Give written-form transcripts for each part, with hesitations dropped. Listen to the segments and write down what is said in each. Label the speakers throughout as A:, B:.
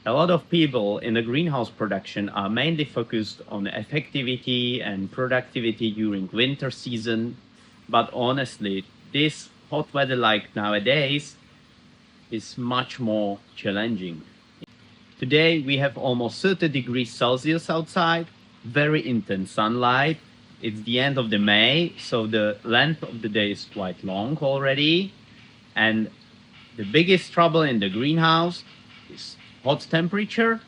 A: A lot of people in the greenhouse production are mainly focused on effectivity and productivity during winter season, but honestly, this hot weather like nowadays is much more challenging. Today we have almost 30 degrees Celsius outside, very intense sunlight. It's the end of the May, so the length of the day is quite long already. And the biggest trouble in the greenhouse is hot temperature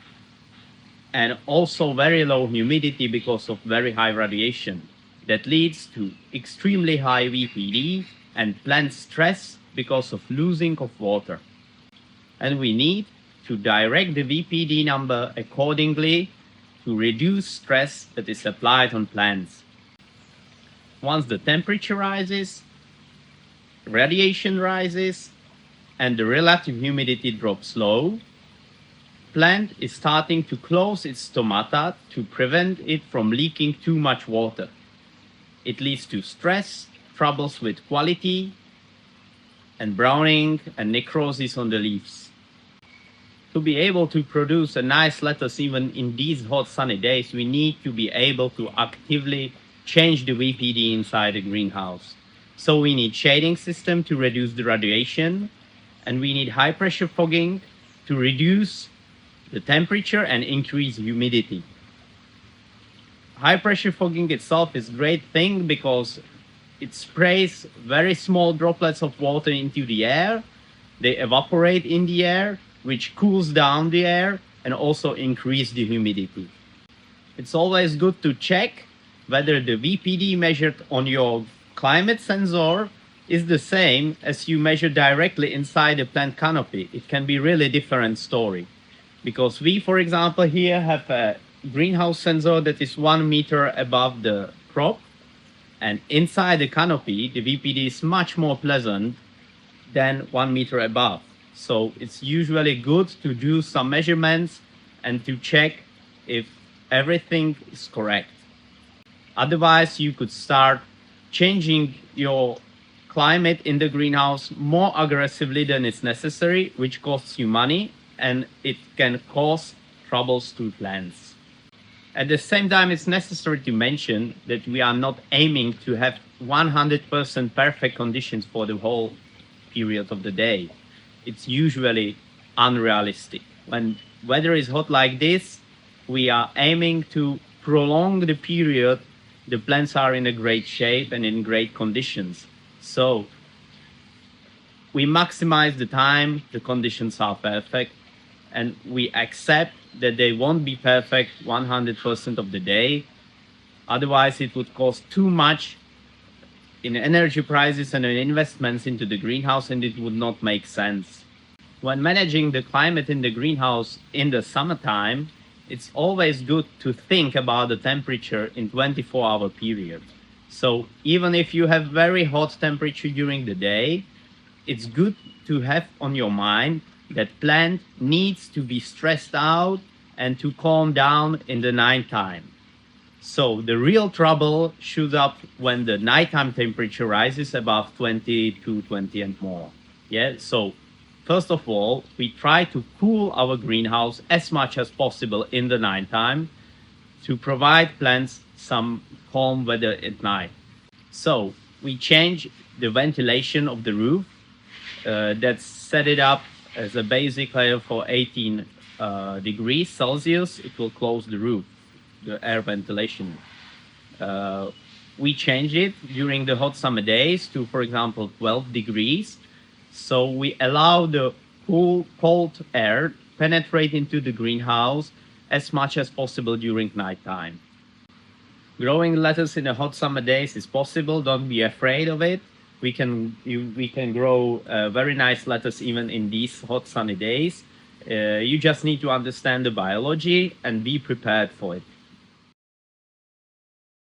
A: and also very low humidity because of very high radiation. That leads to extremely high VPD and plant stress because of losing of water. And we need to direct the VPD number accordingly to reduce stress that is applied on plants. Once the temperature rises, radiation rises, and the relative humidity drops low, plant is starting to close its stomata to prevent it from leaking too much water. It leads to stress, troubles with quality, and browning and necrosis on the leaves. To be able to produce a nice lettuce even in these hot sunny days, we need to be able to actively change the VPD inside the greenhouse. So we need shading system to reduce the radiation, and we need high pressure fogging to reduce the temperature and increase humidity. High pressure fogging itself is a great thing because it sprays very small droplets of water into the air. They evaporate in the air, which cools down the air and also increase the humidity. It's always good to check whether the VPD measured on your climate sensor is the same as you measure directly inside the plant canopy. It can be really different story. Because we, for example, here have a greenhouse sensor that is 1 meter above the crop, and inside the canopy, the VPD is much more pleasant than 1 meter above. So it's usually good to do some measurements and to check if everything is correct. Otherwise, you could start changing your climate in the greenhouse more aggressively than is necessary, which costs you money, and it can cause troubles to plants. At the same time, it's necessary to mention that we are not aiming to have 100% perfect conditions for the whole period of the day. It's usually unrealistic. When weather is hot like this, we are aiming to prolong the period the plants are in a great shape and in great conditions. So we maximize the time the conditions are perfect, and we accept that they won't be perfect 100% of the day. Otherwise, it would cost too much in energy prices and in investments into the greenhouse, and it would not make sense. When managing the climate in the greenhouse in the summertime, it's always good to think about the temperature in 24-hour period. So even if you have very hot temperature during the day, it's good to have on your mind that plant needs to be stressed out and to calm down in the nighttime. So the real trouble shows up when the nighttime temperature rises above 20 to 20 and more. Yeah, so first of all, we try to cool our greenhouse as much as possible in the nighttime to provide plants some calm weather at night. So we change the ventilation of the roof. That's set it up as a basic layer for 18 degrees Celsius. It will close the roof, the air ventilation. We change it during the hot summer days to, for example, 12 degrees. So we allow the cold air penetrate into the greenhouse as much as possible during nighttime. Growing lettuce in the hot summer days is possible. Don't be afraid of it. We can grow very nice lettuce even in these hot sunny days. You just need to understand the biology and be prepared for it.